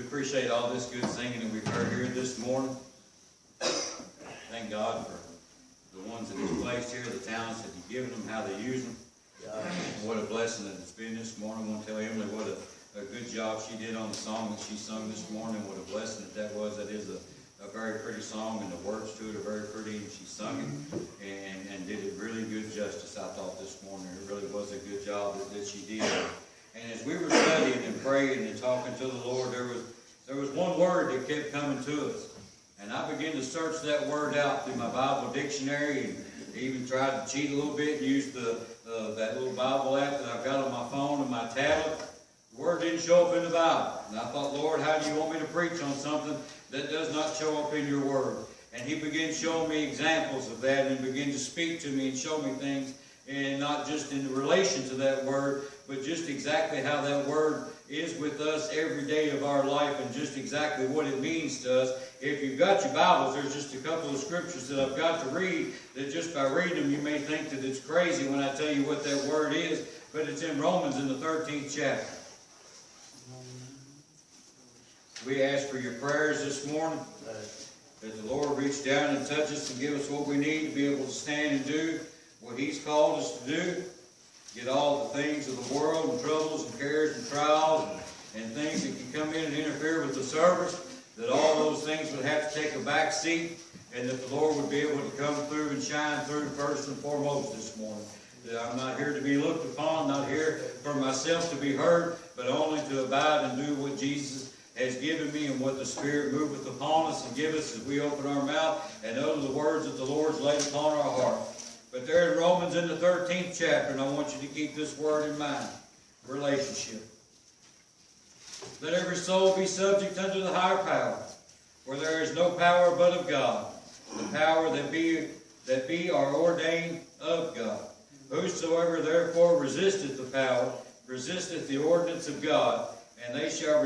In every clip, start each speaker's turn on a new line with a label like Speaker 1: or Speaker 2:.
Speaker 1: appreciate all this good singing that we've heard here this morning. Thank God for the ones that He's placed here, the talents that He's given them, how they use them. What a blessing that it's been this morning. I want to tell Emily what a good job she did on the song that she sung this morning. What a blessing that was. That is a very pretty song, and the words to it are very pretty, and she sung it and did it really good justice, I thought, this morning. It really was a good job that she did. And as we were studying and praying and talking to the Lord, there was one word that kept coming to us. And I began to search that word out through my Bible dictionary, and even tried to cheat a little bit and use that little Bible app that I've got on my phone and my tablet. The word didn't show up in the Bible. And I thought, Lord, how do you want me to preach on something that does not show up in your word? And He began showing me examples of that and began to speak to me and show me things, and not just in relation to that word, but just exactly how that word is with us every day of our life, and just exactly what it means to us. If you've got your Bibles, there's just a couple of scriptures that I've got to read, that just by reading them you may think that it's crazy when I tell you what that word is, but it's in Romans in the 13th chapter. We ask for your prayers this morning, that the Lord reach down and touch us and give us what we need to be able to stand and do what He's called us to do. Get all the things of the world and troubles and cares and trials and things that can come in and interfere with the service, that all those things would have to take a back seat, and that the Lord would be able to come through and shine through first and foremost this morning. That I'm not here to be looked upon, not here for myself to be heard, but only to abide and do what Jesus has given me and what the Spirit moveth upon us and give us as we open our mouth and utter the words that the Lord's laid upon our heart. But there in Romans in the 13th chapter, and I want you to keep this word in mind, relationship. Let every soul be subject unto the higher power, for there is no power but of God. The power that be are ordained of God. Whosoever therefore resisteth the power, resisteth the ordinance of God, and they shall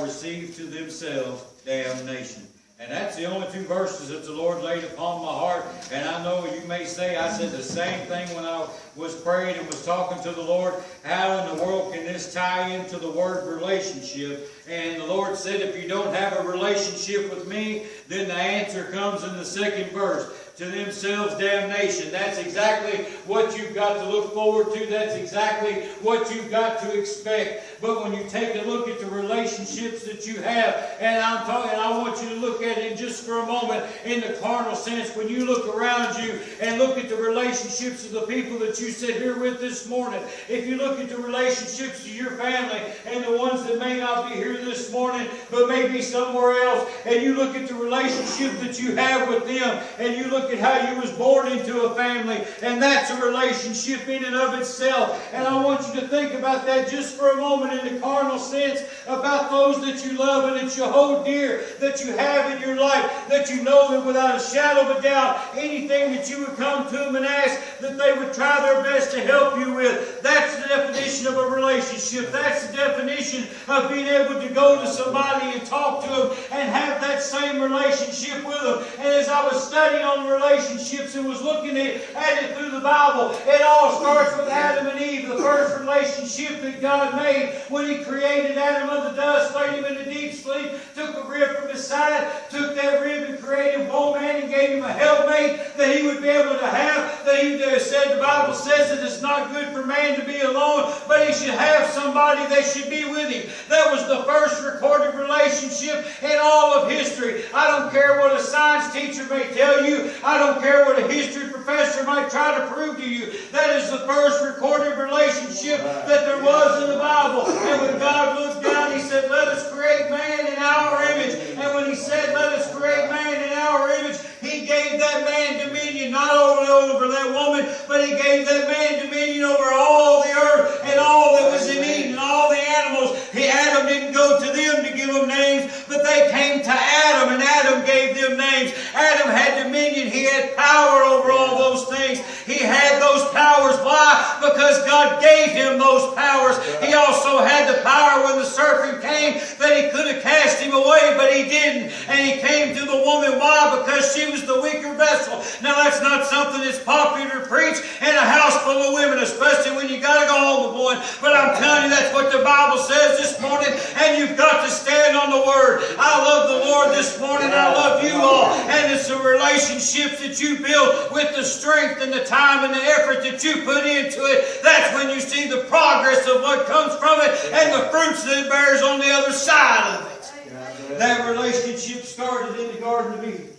Speaker 1: receive to themselves damnation. And that's the only two verses that the Lord laid upon my heart. And I know you may say, I said the same thing when I was praying and was talking to the Lord. How in the world can this tie into the word relationship? And the Lord said, if you don't have a relationship with me, then the answer comes in the second verse. To themselves damnation. That's exactly what you've got to look forward to. That's exactly what you've got to expect. But when you take a look at the relationships that you have, and I want you to look at it just for a moment in the carnal sense. When you look around you and look at the relationships of the people that you sit here with this morning, if you look at the relationships of your family and the ones that may not be here this morning, but may be somewhere else, and you look at the relationship that you have with them, and you look at how you was born into a family, and that's a relationship in and of itself. And I want you to think about that just for a moment in the carnal sense, about those that you love and that you hold dear, that you have in your life, that you know that without a shadow of a doubt, anything that you would come to them and ask, that they would try their best to help you with. That's the definition of a relationship. That's the definition of being able to go to somebody and talk to them and have that same relationship with them. And as I was studying on relationships and was looking at it through the Bible, it all starts with Adam and Eve, the first relationship that God made when He created Adam of the dust, laid him in a deep sleep, took a rib from his side, took that rib and created one man and gave him a helpmate that he would be able to have. The Bible says that it's not good for man to be alone, but he should have somebody that should be with him. That was the first recorded relationship in all of history. I don't care what a science teacher may tell you. I don't care what a history professor might try to prove to you. That is the first recorded relationship that there was in the Bible. And when God looked down, He said, let us create man in our image. And when He said, let us create man in our image, He gave that man dominion, not only over that woman, but He gave that man dominion over all the earth and all that was in Eden and all the animals. Adam didn't go to them to give them names, but they came to Adam, and Adam gave them names. Adam had dominion. He had power over all those things. He had those powers. Why? Because God gave him those powers. He also had the power when the serpent came that he could have cast him away, but he didn't. And he came to the woman. Why? Because she was the weaker vessel. Now that's not something that's popular to preach in a house full of women, especially when you got to go home with one. But I'm telling you, that's what the Bible says this morning. And you you've got to stand on the Word. I love the Lord this morning. I love you all. And it's the relationships that you build with the strength and the time and the effort that you put into it. That's when you see the progress of what comes from it and the fruits that it bears on the other side of it. That relationship started in the Garden of Eden.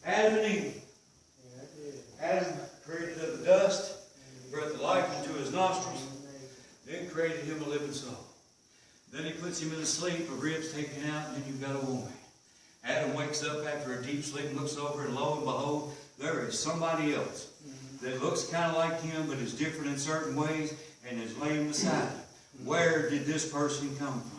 Speaker 1: Adam and Eve. Adam created of the dust, breathed the life into his nostrils, then created him a living soul. Then he puts him in a sleep, a rib's taken out, and then you've got a woman. Adam wakes up after a deep sleep and looks over, and lo and behold, there is somebody else that looks kind of like him, but is different in certain ways, and is laying beside him. Where did this person come from?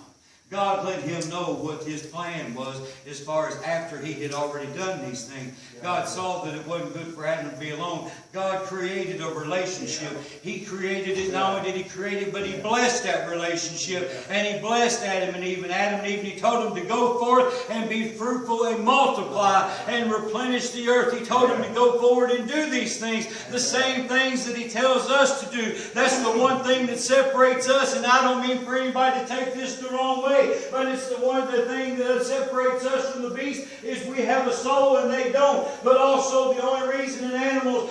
Speaker 1: God let him know what his plan was as far as after he had already done these things. God saw that it wasn't good for Adam to be alone. God created a relationship. He created it. Not only did he create it, but he blessed that relationship. And he blessed Adam and Eve. And Adam and Eve, he told them to go forth and be fruitful and multiply and replenish the earth. He told them to go forward and do these things. The same things that he tells us to do. That's the one thing that separates us. And I don't mean for anybody to take this the wrong way. But it's the one of the things that separates us from the beast is we have a soul and they don't. But also the only reason that animals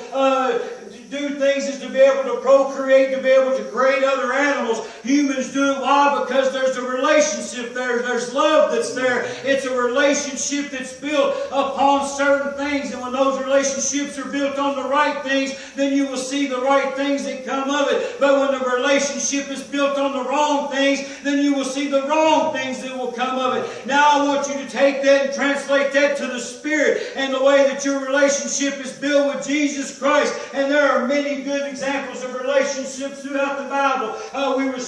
Speaker 1: do things is to be able to procreate, to be able to create other animals. Humans do it. Why? Because there's a relationship there. There's love that's there. It's a relationship that's built upon certain things. And when those relationships are built on the right things, then you will see the right things that come of it. But when the relationship is built on the wrong things, then you will see the wrong things that will come of it. Now I want you to take that and translate that to the Spirit and the way that your relationship is built with Jesus Christ. And there are many good examples of relationships throughout the Bible.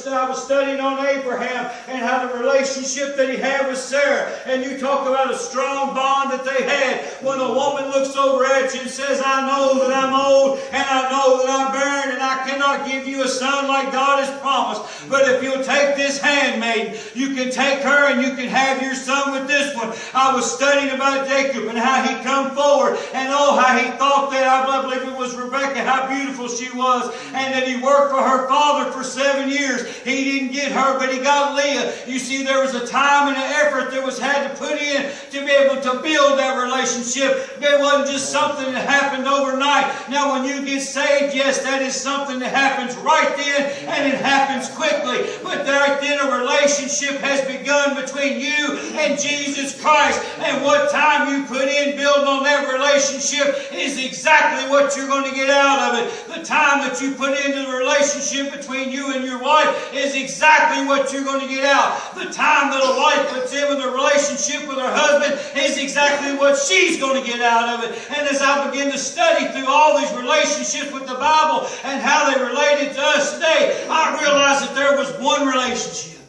Speaker 1: I was studying on Abraham and how the relationship that he had with Sarah. And you talk about a strong bond that they had. When a woman looks over at you and says, I know that I'm old and I know that I'm barren and I cannot give you a son like God has promised. But if you'll take this handmaiden, you can take her and you can have your son with this one. I was studying about Jacob and how he come forward and oh, how he thought that, I believe it was Rebekah, how beautiful she was, and that he worked for her father for 7 years. He didn't get her, but he got Leah. You see, there was a time and an effort that was had to put in to be able to build that relationship. It wasn't just something that happened overnight. Now, when you get saved, yes, that is something that happens right then, and it happens quickly. But right then, a relationship has begun between you and Jesus Christ. And what time you put in building on that relationship is exactly what you're going to get out of it. The time that you put into the relationship between you and your wife is exactly what you're going to get out. The time that a wife puts in with a relationship with her husband is exactly what she's going to get out of it. And as I begin to study through all these relationships with the Bible and how they related to us today, I realized that there was one relationship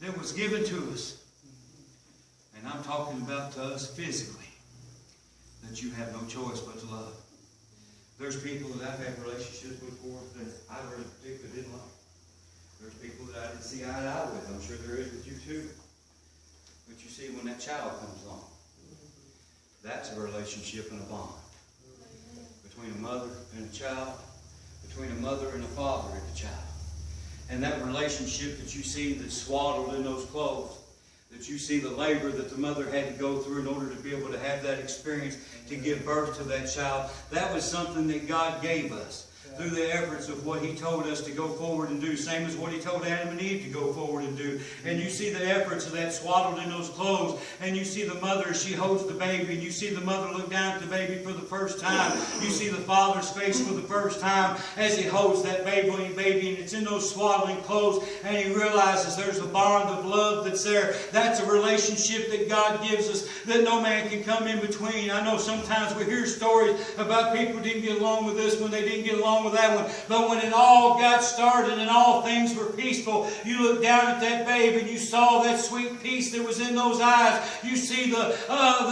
Speaker 1: that was given to us. And I'm talking about to us physically, that you have no choice but to love. There's people that I've had relationships with before that I really particularly didn't like. There's people that I didn't see eye to eye with. I'm sure there is with you too. But you see, when that child comes along, that's a relationship and a bond. Between a mother and a child, between a mother and a father and a child. And that relationship that you see that's swaddled in those clothes, that you see the labor that the mother had to go through in order to be able to have that experience to give birth to that child, that was something that God gave us through the efforts of what He told us to go forward and do. Same as what He told Adam and Eve to go forward and do. And you see the efforts of that swaddled in those clothes. And you see the mother as she holds the baby. And you see the mother look down at the baby for the first time. You see the father's face for the first time as he holds that baby. And it's in those swaddling clothes. And he realizes there's a bond of love that's there. That's a relationship that God gives us that no man can come in between. I know sometimes we hear stories about people who didn't get along with this one, they didn't get along with that one. But when it all got started and all things were peaceful, you looked down at that babe and you saw that sweet peace that was in those eyes. You see the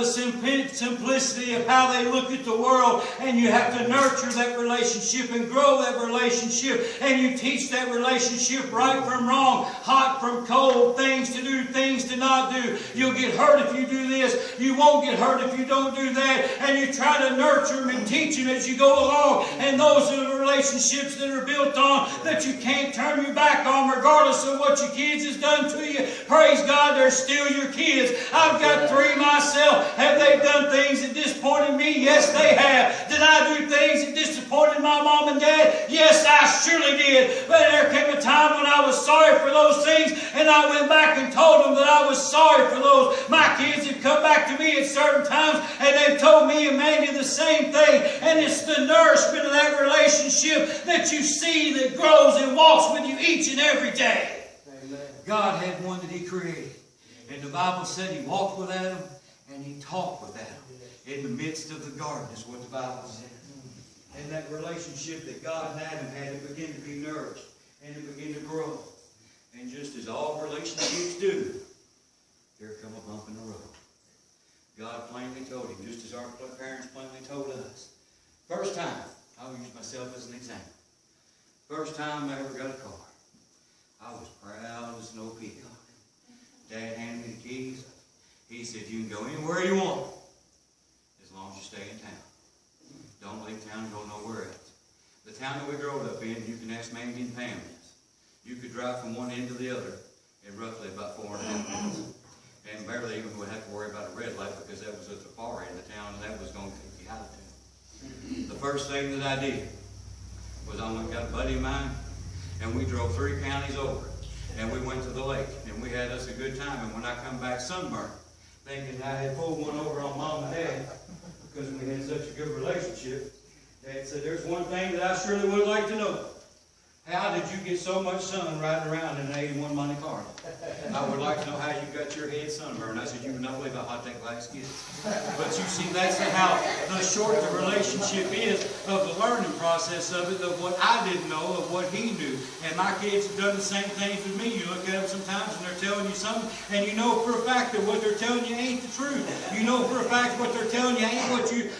Speaker 1: simplicity of how they look at the world, and you have to nurture that relationship and grow that relationship, and you teach that relationship right from wrong, hot from cold, things to do, things to not do. You'll get hurt if you do this. You won't get hurt if you don't do that. And you try to nurture them and teach them as you go along. And those are the relationships that are built on that you can't turn your back on regardless of what your kids has done to you. Praise God, they're still your kids. I've got 3 myself. Have they done things that disappointed me? Yes, they have. Did I do things that disappointed my mom and dad? Yes, I surely did. But there came a time when I was sorry for those things, and I went back and told them that I was sorry for those. My kids have come back to me at certain times, and they've told me and Mandy the same thing. And it's the nourishment of that relationship that you see that grows and walks with you each and every day. Amen. God had one that He created. And the Bible said He walked with Adam and He talked with Adam. In the midst of the garden is what the Bible said. And that relationship that God and Adam had, it began to be nourished and it began to grow. And just as all relationships do, there come a bump in the road. God plainly told him, just as our parents plainly told us. First time, I'll use myself as an example. First time I ever got a car, I was proud as no peacock. Dad handed me the keys. He said, you can go anywhere you want, as long as you stay in town. Don't leave town and go nowhere else. The town that we grew up in, you can ask Mandy and Pam this. You could drive from one end to the other in roughly about 4.5 minutes. And barely even would have to worry about a red light because that was at the far end of town and that was going to take you out of town. The first thing that I did was I went and got a buddy of mine and we drove 3 counties over and we went to the lake and we had us a good time. And when I come back sunburned, thinking I had pulled one over on Mom and Dad because we had such a good relationship, Dad said, there's one thing that I surely would like to know. How did you get so much sun riding around in an 81 Monte Carlo? I would like to know how you got your head sunburned. I said, you would not believe how hot that glass gets. But you see, that's how the short the relationship is of the learning process of it, of what I didn't know, of what he knew. And my kids have done the same things with me. You look at them sometimes and they're telling you something, and you know for a fact that what they're telling you ain't the truth. You know for a fact what they're telling you ain't what you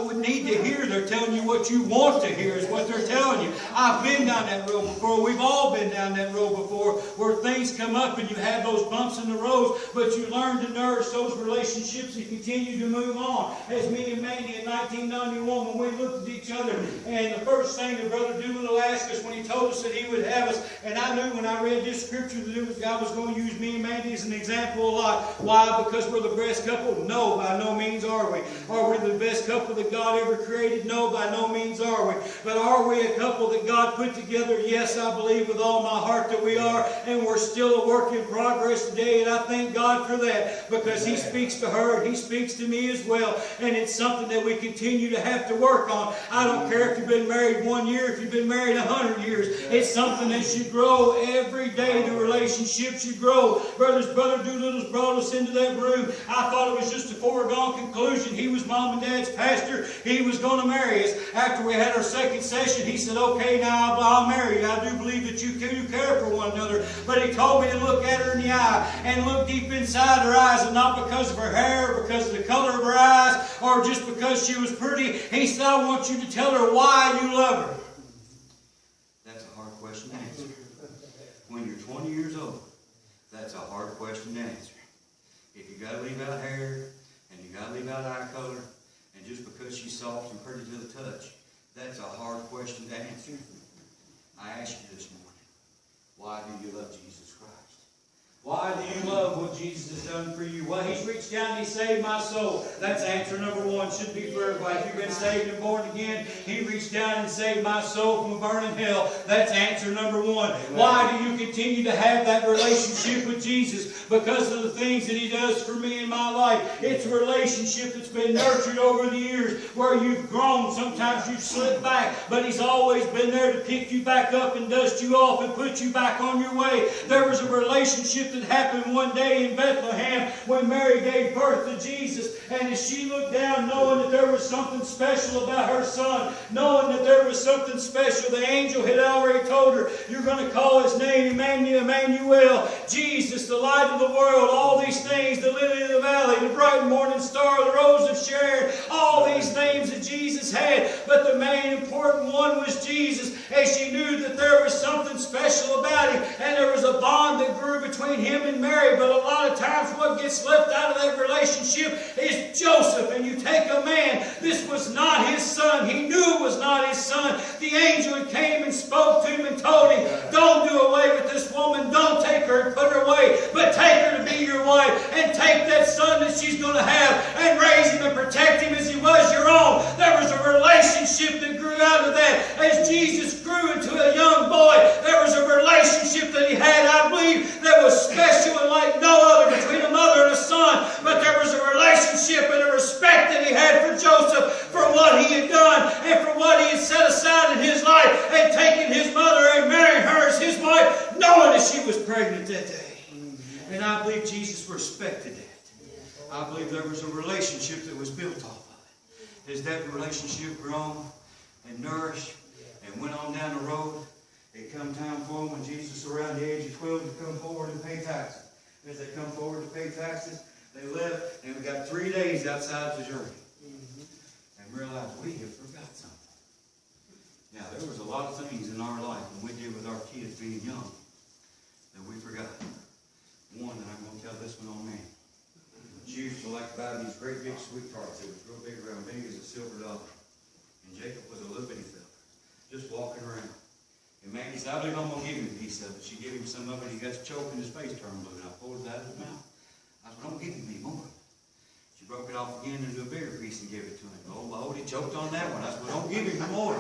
Speaker 1: would need to hear. They're telling you what you want to hear is what they're telling you. I've been down that road before. We've all been down that road before where things come up and you have those bumps in the road, but you learn to nourish those relationships and continue to move on. As me and Mandy in 1991, when we looked at each other, and the first thing that Brother Doolittle asked us when he told us that he would have us, and I knew when I read this scripture that God was going to use me and Mandy as an example a lot. Why? Because we're the best couple? No, by no means are we. Are we the best couple that God ever created? No, by no means are we. But are we a couple that God put together? Yes, I believe with all my heart that we are, and we're still a work in progress today, and I thank God for that, because He speaks to her and He speaks to me as well, and it's something that we continue to have to work on. I don't care if you've been married 1 year, if you've been married 100 years, it's something that should grow every day. The relationship should grow. Brother Doolittle's brought us into that room. I thought it was just a foregone conclusion. He was Mom and Dad's pastor. He was going to marry us. After we had our second session, he said, okay, now I'll marry you. I do believe that you care for one another. But he told me to look at her in the eye and look deep inside her eyes, and not because of her hair, or because of the color of her eyes, or just because she was pretty. He said, I want you to tell her why you love her. That's a hard question to answer. When you're 20 years old, that's a hard question to answer. If you got to leave out hair, and you got to leave out eye color, and just because she's soft and pretty to the touch, that's a hard question to answer. I ask you this morning, why do you love Jesus Christ? Why do you love what Jesus has done for you? Well, He's reached down and He saved my soul. That's answer number one. Should be for everybody. If you've been saved and born again, He reached down and saved my soul from a burning hell. That's answer number one. Amen. Why do you continue to have that relationship with Jesus? Because of the things that He does for me in my life. It's a relationship that's been nurtured over the years, where you've grown. Sometimes you've slipped back, but He's always been there to pick you back up and dust you off and put you back on your way. There was a relationship that happened one day in Bethlehem when Mary gave birth to Jesus, and as she looked down, knowing that there was something special about her son, knowing that there was something special, the angel had already told her, you're going to call His name Emmanuel, Jesus, the light of the world, all these things, the lily of the valley, the bright morning star, the rose of Sharon, all these names that Jesus had, but the main important one was Jesus, as she knew that there was something special about Him, and there was a bond that grew between Him and Mary. But a lot of times times what gets left out of that relationship is Joseph. And you take a man, this was not his son. He knew it was not his son. The angel came and spoke to him and told him, don't do away with this woman. Don't take her and put her away, but take her to be your wife, and take that son that she's going to have and raise him and protect him as he was your own. There was a relationship that grew out of that. As Jesus grew into a young boy, there was a relationship that he had, I believe, that was special and like no other between a mother and a son. But there was a relationship and a respect that he had for Joseph, for what he had done and for what he had set aside in his life, and taken his mother and married her as his wife, knowing that she was pregnant that day. And I believe Jesus respected that. I believe there was a relationship that was built off of it. As that relationship grown and nourished and went on down the road, it come time for them when Jesus was around the age of 12 to come forward and pay taxes. As they come forward to pay taxes, they left, and we got 3 days outside the journey. And realized we have forgot something. Now, there was a lot of things in our life when we did with our kids being young that we forgot. One, and I'm going to tell this one on me. She used to like to buy these great big sweet tarts. It was real big, around big as a silver dollar. And Jacob was a little bitty fella, just walking around. And Maggie said, I believe I'm going to give him a piece of it. She gave him some of it. He got choked and his face turned blue. And I pulled it out of his mouth. I said, don't give him any more. She broke it off again into a bigger piece and gave it to him. Oh, Lord, he choked on that one. I said, well, don't give him more.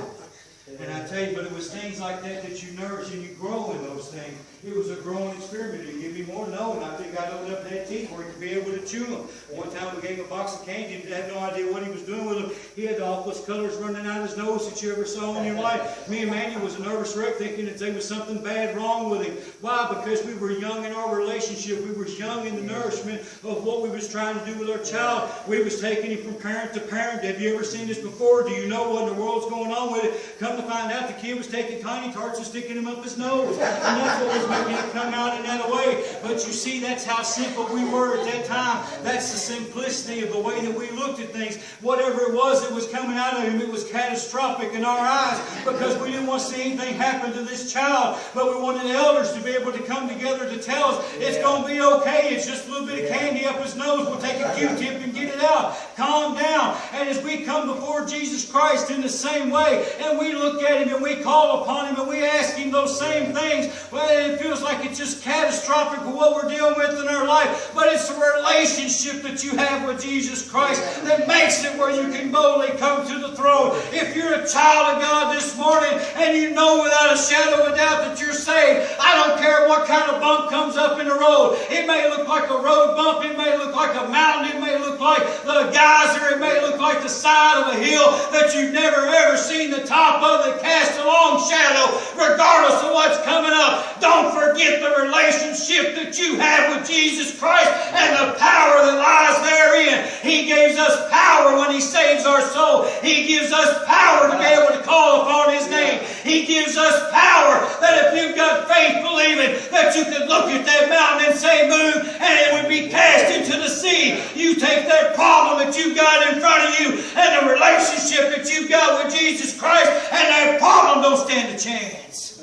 Speaker 1: And I tell you, but it was things like that that you nourish and you grow in those things. It was a growing experiment. Did he give me more? No. And I think God opened up that teeth where he could be able to chew them. One time we gave him a box of candy and had no idea what he was doing with them. He had the awfulest colors running out of his nose that you ever saw in your life. Me and Manny was a nervous wreck thinking that there was something bad wrong with him. Why? Because we were young in our relationship. We were young in the nourishment of what we was trying to do with our child. We was taking him from parent to parent. Have you ever seen this before? Do you know what in the world's going on with it? Come to find out, the kid was taking tiny tarts and sticking them up his nose. And that's what was making it come out in that way. But you see, that's how simple we were at that time. That's the simplicity of the way that we looked at things. Whatever it was that was coming out of him, it was catastrophic in our eyes, because we didn't want to see anything happen to this child. But we wanted the elders to be able to come together to tell us, it's going to be okay. It's just a little bit of candy up his nose. We'll take a Q-tip and get it out. Calm down. And as we come before Jesus Christ in the same way, and we look at him and we call upon him and we ask him those same things, well, it feels like it's just catastrophic for what we're dealing with in our life. But it's a relationship that you have with Jesus Christ that makes it where you can boldly come to the throne. If you're a child of God this morning and you know without a shadow of a doubt that you're saved, I don't care what kind of bump comes up in the road. It may look like a road bump. It may look like a mountain. It may look like the geyser. It may look like the side of a hill that you've never ever seen the top of that cast a long shadow. Regardless of what's coming up, don't forget the relationship that you have with Jesus Christ and the power that lies therein. He gives us power when he saves our soul. He gives us power to be able to call upon his name. He gives us power that if you've got faith believing that you could look at that mountain and say move and it would be cast into the sea. You take that problem that you've got in front of you and the relationship that you've got with Jesus Christ, and that problem don't stand a chance.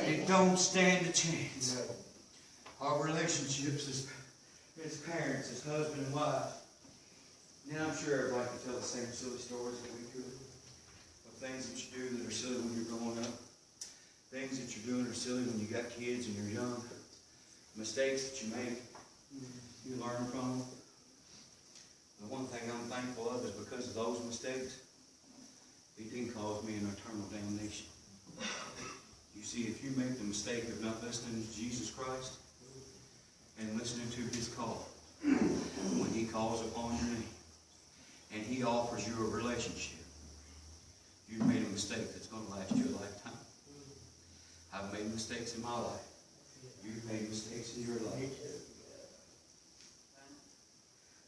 Speaker 1: It don't stand a chance. Our relationships as parents, as husband and wife. Now I'm sure everybody could tell the same silly stories that we could. Of things that you do that are silly when you're growing up. Things that you're doing are silly when you got kids and you're young. Mistakes that you make, you learn from them. The one thing I'm thankful of is because of those mistakes, it didn't cause me an eternal damnation. You see, if you make the mistake of not listening to Jesus Christ and listening to his call, when he calls upon your name and he offers you a relationship, you've made a mistake that's going to last you a lifetime. I've made mistakes in my life. You've made mistakes in your life.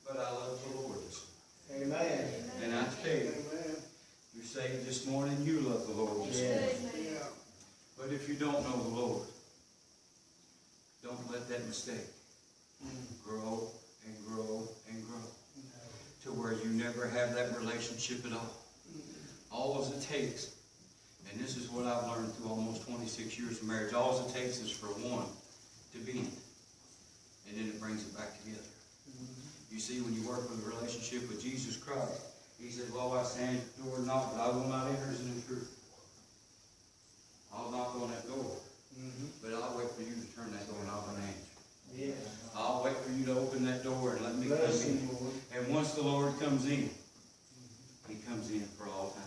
Speaker 1: But I love the Lord this morning. Amen. And I tell you, you're saved this morning, you love the Lord this morning. But if you don't know the Lord, don't let that mistake grow and grow and grow to where you never have that relationship at all. All it takes, and this is what I've learned through almost 26 years of marriage, all it takes is for one to be in it. And then it brings it back together. see, when you work with a relationship with Jesus Christ, He said, "Lo, I stand at the door and knock, but I will not enter as an intruder." I'll knock on that door, but I'll wait for you to turn that door and I'll answer.
Speaker 2: Yeah.
Speaker 1: I'll wait for you to open that door and let me come in. And once the Lord comes in, He comes in for all time.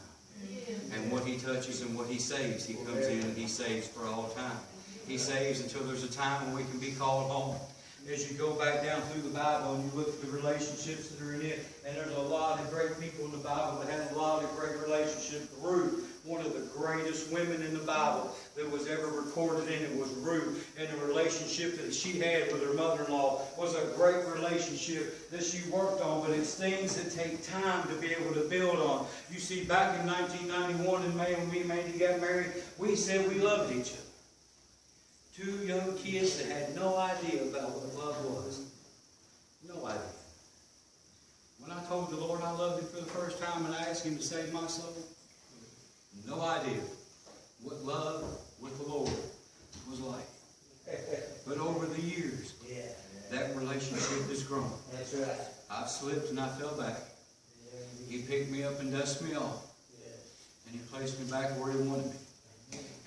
Speaker 1: And what He touches and what He saves, He comes in and He saves for all time. He saves until there's a time when we can be called home. As you go back down through the Bible and you look at the relationships that are in it, and there's a lot of great people in the Bible that had a lot of great relationships. Ruth, one of the greatest women in the Bible that was ever recorded in it, was Ruth. And the relationship that she had with her mother-in-law was a great relationship that she worked on, but it's things that take time to be able to build on. You see, back in 1991 in May, when me and Mandy got married, we said we loved each other. Two young kids that had no idea about what love was. No idea. When I told the Lord I loved Him for the first time and I asked Him to save my soul, no idea what love with the Lord was like. But over the years, that relationship has grown.
Speaker 2: That's right.
Speaker 1: I've slipped and I fell back. He picked me up and dusted me off. And He placed me back where He wanted me.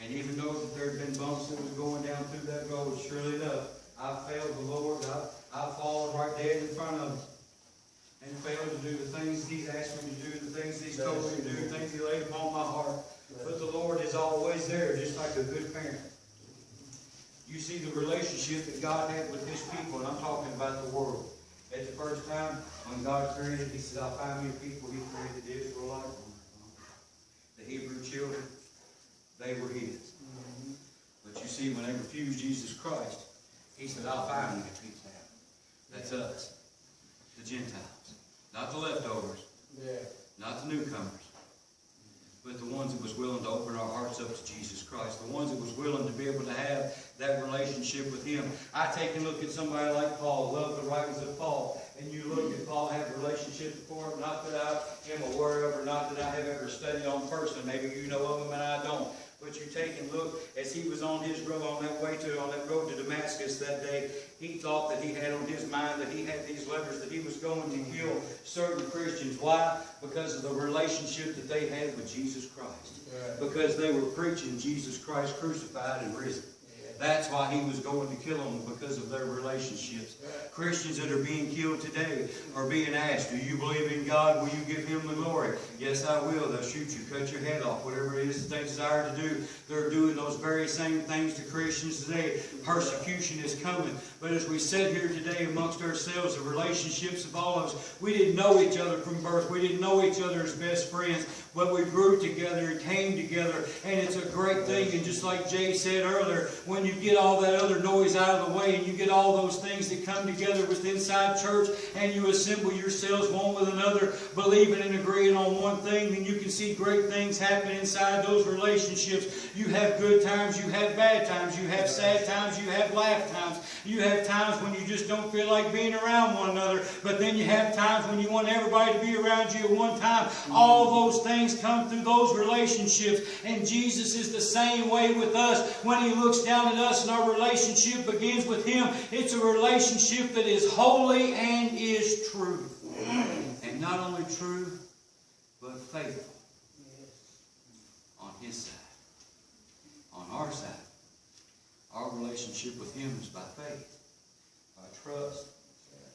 Speaker 1: And even though that there had been bumps that was going down through that road, surely enough, I failed the Lord. I fallen right dead in front of Him. And failed to do the things that He's asked me to do, the things that He's told me to do, the things He laid upon my heart. But the Lord is always there, just like a good parent. You see the relationship that God had with His people, and I'm talking about the world. At the first time, when God created, He said, "I'll find me a people." He created Israel like one. The Hebrew children, they were His. But you see, when they refused Jesus Christ, He said, "I'll find me a people." That's us, the Gentiles. Not the leftovers, not the newcomers, but the ones that was willing to open our hearts up to Jesus Christ, the ones that was willing to be able to have that relationship with Him. I take a look at somebody like Paul, love the writings of Paul, and you look at Paul have relationships before him, not that I am aware of or not that I have ever studied on personally. Maybe you know of them and I don't. But you take and look, as he was on his road, on that road to Damascus that day, he thought that he had on his mind that he had these letters that he was going to kill certain Christians. Why? Because of the relationship that they had with Jesus Christ. Because they were preaching Jesus Christ crucified and risen. That's why he was going to kill them, because of their relationships. Christians that are being killed today are being asked, "Do you believe in God? Will you give Him the glory?" "Yes, I will." They'll shoot you, cut your head off, whatever it is that they desire to do. They're doing those very same things to Christians today. Persecution is coming. But as we sit here today amongst ourselves, the relationships of all of us, we didn't know each other from birth. We didn't know each other as best friends. But we grew together and came together. And it's a great thing. And just like Jay said earlier, when you get all that other noise out of the way and you get all those things that come together within inside church and you assemble yourselves one with another, believing and agreeing on one thing, then you can see great things happen inside those relationships. You have good times, you have bad times, you have sad times, you have laugh times. You have times when you just don't feel like being around one another, but then you have times when you want everybody to be around you at one time. All those things come through those relationships, and Jesus is the same way with us. When He looks down at us and our relationship begins with Him, it's a relationship that is holy and is true. And not only true, but faithful. On His side. On our side. Our relationship with Him is by faith, by trust,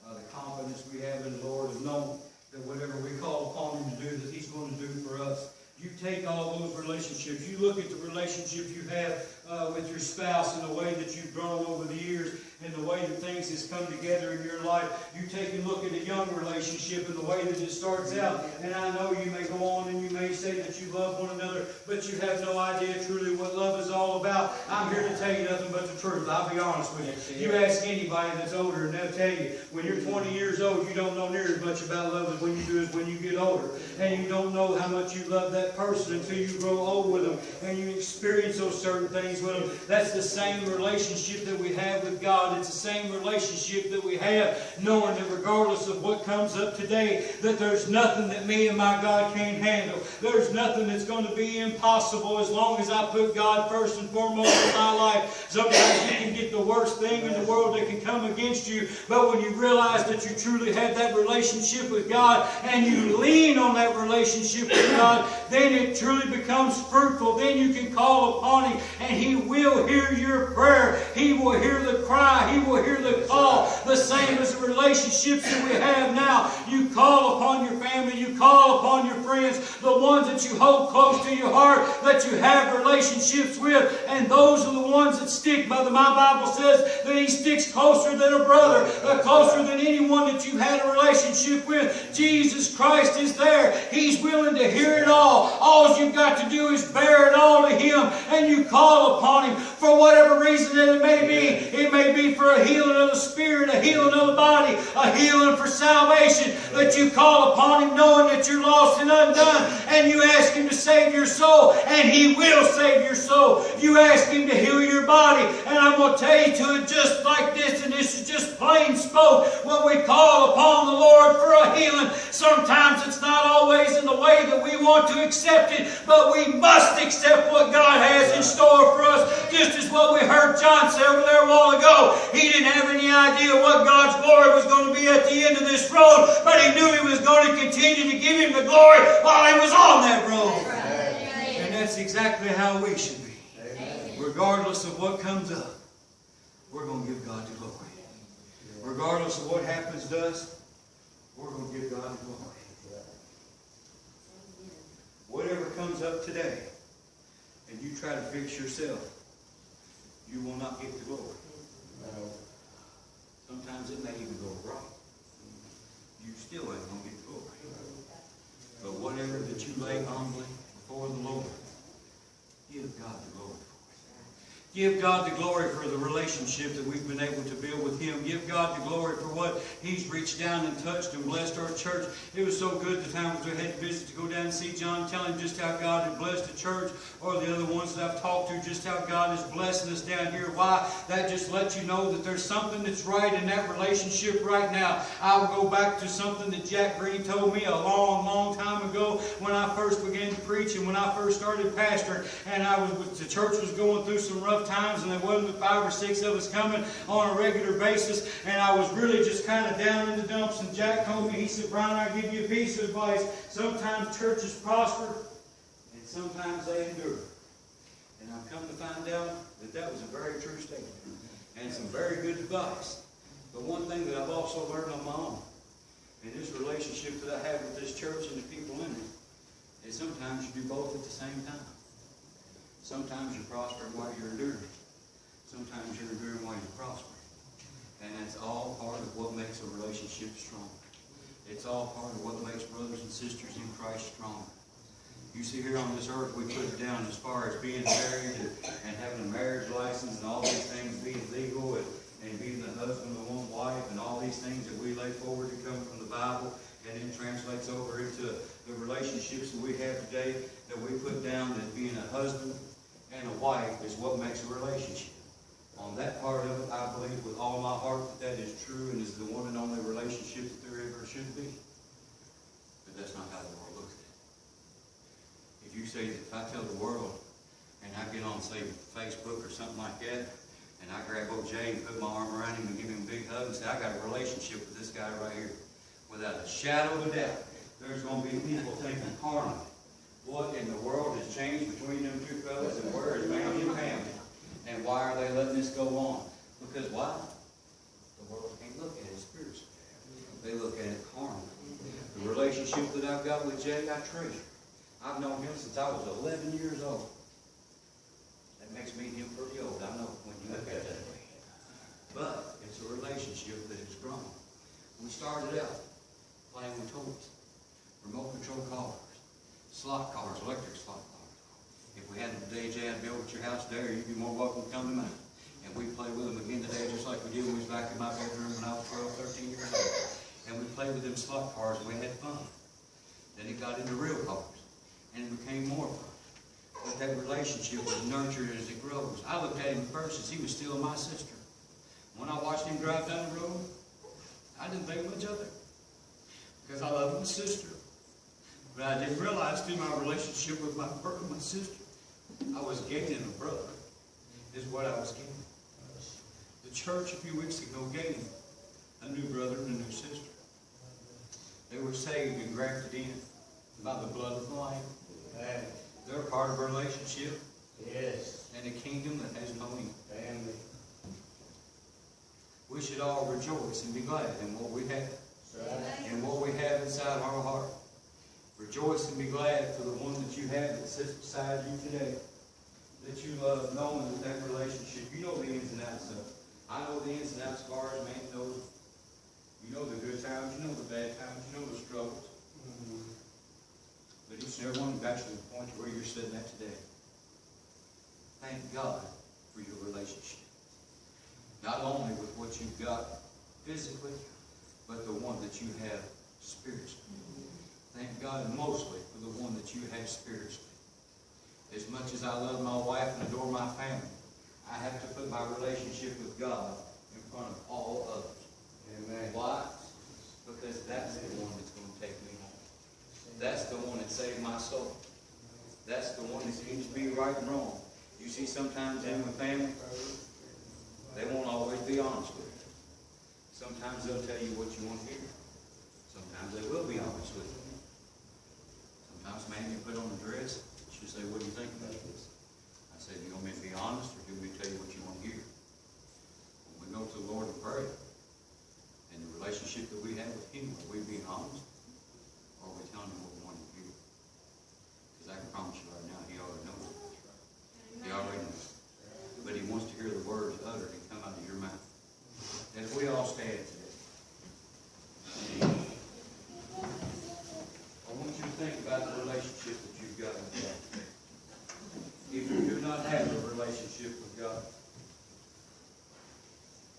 Speaker 1: by the confidence we have in the Lord, of knowing that whatever we call upon Him to do, that He's going to do for us. You take all those relationships. You look at the relationship you have with your spouse and the way that you've grown over the years and the way that things has come together in your life. You take and look at a young relationship and the way that it starts out. And I know you may go on and you may say that you love one another, but you have no idea truly what love is all about. I'm here to tell you nothing but the truth. I'll be honest with you. You ask anybody that's older and they'll tell you, when you're 20 years old, you don't know near as much about love as when you do as when you get older. And you don't know how much you love that person until you grow old with them and you experience those certain things with them. That's the same relationship that we have with God. It's the same relationship relationship that we have, knowing that regardless of what comes up today, that there's nothing that me and my God can't handle. There's nothing that's going to be impossible as long as I put God first and foremost in my life. Sometimes you can get the worst thing in the world that can come against you, but when you realize that you truly have that relationship with God and you lean on that relationship with God, then it truly becomes fruitful. Then you can call upon Him and He will hear your prayer. He will hear the cry. He will hear the call. The same as the relationships that we have now. You call upon your family. You call upon your friends. The ones that you hold close to your heart, that you have relationships with. And those are the ones that stick. My Bible says that He sticks closer than a brother. Closer than anyone that you've had a relationship with. Jesus Christ is there. He's willing to hear it all. All you've got to do is bear it all to Him, and you call upon Him for whatever reason that it may be. It may be for a healing of the spirit, a healing of the body, a healing for salvation, that you call upon Him knowing that you're lost and undone, and you ask Him to save your soul, and He will save your soul. You ask Him to heal your body, and I'm going to tell you to it just like this, and this is just plain spoke. When we call upon the Lord for a healing, sometimes it's not always in the way that we want to accept it, but we must accept what God has in store for us. Just as what we heard John say over there a while ago. He didn't have any idea what God's glory was going to be at the end of this road, but he knew He was going to continue to give Him the glory while He was on that road. And that's exactly how we should be. Regardless of what comes up, we're going to give God the glory. Regardless of what happens to us, we're going to give God the glory. Whatever comes up today, and you try to fix yourself, you will not get the glory. Sometimes it may even go right. You still ain't going to get the glory. But whatever that you lay humbly before the Lord, give God the glory. Give God the glory for the relationship that we've been able to build with Him. Give God the glory for what He's reached down and touched and blessed our church. It was so good the times we had to visit to go down and see John, tell him just how God had blessed the church, or the other ones that I've talked to, just how God is blessing us down here. Why? That just lets you know that there's something that's right in that relationship right now. I'll go back to something that Jack Green told me a long, long time ago when I first began to preach and when I first started pastoring, and the church was going through some rough times, and there wasn't 5 or 6 of us coming on a regular basis, and I was really just kind of down in the dumps. And Jack told me, he said, "Brian, I'll give you a piece of advice. Sometimes churches prosper and sometimes they endure." And I've come to find out that that was a very true statement and some very good advice. But one thing that I've also learned on my own in this relationship that I have with this church and the people in it is sometimes you do both at the same time. Sometimes you're prospering while you're enduring. Sometimes you're enduring while you're prospering. And that's all part of what makes a relationship strong. It's all part of what makes brothers and sisters in Christ stronger. You see, here on this earth, we put it down as far as being married and having a marriage license and all these things being legal and being the husband of one wife and all these things that we lay forward to come from the Bible, and then translates over into the relationships that we have today, that we put down that being a husband and a wife is what makes a relationship. On that part of it, I believe with all my heart that that is true and is the one and only relationship that there ever should be. But that's not how the world looks at it. If you say that if I tell the world, and I get on, say, Facebook or something like that, and I grab old Jay and put my arm around him and give him a big hug and say, "I got a relationship with this guy right here," without a shadow of a doubt, there's going to be people thinking carnally, what in the world has changed between them two fellas, and where is Manny and Pammy? And why are they letting this go on? Because why? The world can't look at it spiritually. They look at it carnally. The relationship that I've got with Jay, I treasure. I've known him since I was 11 years old. That makes me and him pretty old, I know, when you look at it that way. But it's a relationship that has grown. We started out playing with toys, remote control cars, slot cars, electric slot cars. If we had them today, Jay, I'd build at your house today, or you'd be more welcome to come to mine. And we play with them again today, just like we did when we was back in my bedroom when I was 12, 13 years old. And we played with them slot cars, and we had fun. Then it got into real cars, and it became more fun. But that relationship was nurtured as it grows. I looked at him first as he was still my sister. When I watched him him drive down the road, I didn't think much of it, because I loved my sister. But I didn't realize through my relationship with my sister, I was gaining a brother, is what I was gaining. The church a few weeks ago gained a new brother and a new sister. They were saved and grafted in by the blood of the Lamb. They're part of a relationship.
Speaker 2: Yes.
Speaker 1: And a kingdom that has no end.
Speaker 2: Family.
Speaker 1: We should all rejoice and be glad in what we have.
Speaker 2: Right.
Speaker 1: And what we have inside our heart. Rejoice and be glad for the one that you have that sits beside you today. That you love, knowing that relationship. You know the ins and outs of it. I know the ins and outs as far as man knows. You know the good times, you know the bad times, you know the struggles. But each and every one got you to the point where you're sitting at today. Thank God for your relationship. Not only with what you've got physically, but the one that you have spiritually. Thank God mostly for the one that you have spiritually. As much as I love my wife and adore my family, I have to put my relationship with God in front of all others.
Speaker 2: Amen.
Speaker 1: Why? Because that's the one that's going to take me home. That's the one that saved my soul. That's the one that seems to be right and wrong. You see, sometimes in the family, they won't always be honest with you. Sometimes they'll tell you what you want to hear. Sometimes they will be honest with you. Sometimes man, you put on a dress, she'll say, what do you think about this? I said, do you want me to be honest, or do you want me to tell you what you want to hear? When we go to the Lord and pray, and the relationship that we have with Him, are we being honest, or are we telling Him what we want to hear? Because I can promise you right now, He already knows it. He already knows. But He wants to hear the words uttered and come out of your mouth. As we all stand today, I want you to think about the relationship that you've got with God. If you do not have a relationship with God,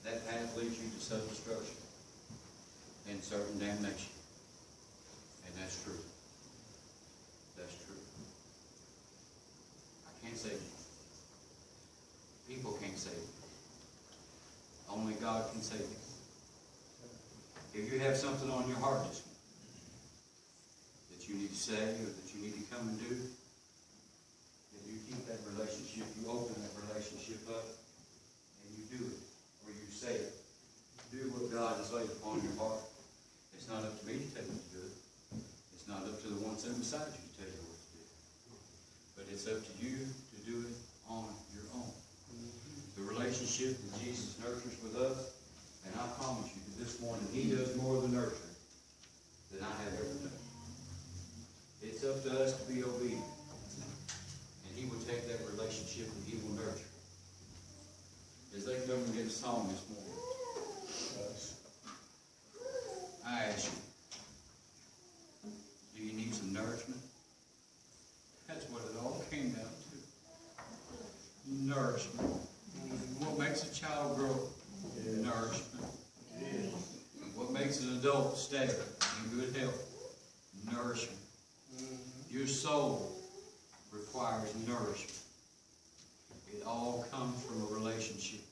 Speaker 1: that path leads you to self-destruction and certain damnation. And that's true. That's true. I can't save you. People can't save you. Only God can save you. If you have something on your heart this morning that you need to say or that you need to come and do, then you keep that relationship, you open that relationship up, and you do it, or you say it. Do what God has laid upon your heart. It's not up to me to tell you to do it. It's not up to the one sitting beside you to tell you what to do. But it's up to you to do it on your own. The relationship that Jesus nurtures with us, and I promise you that this morning He does more of the nurturing than I have ever done. It's up to us to be obedient. And He will take that relationship and He will nurture. As they come and get a song this morning, I ask you, do you need some nourishment? That's what it all came down to. Nourishment. What makes a child grow? Nourishment. What makes an adult stay in good health? Nourishment. Your soul requires nourishment. It all comes from a relationship.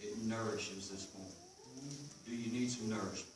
Speaker 1: It nourishes this morning. Do you need some nourishment?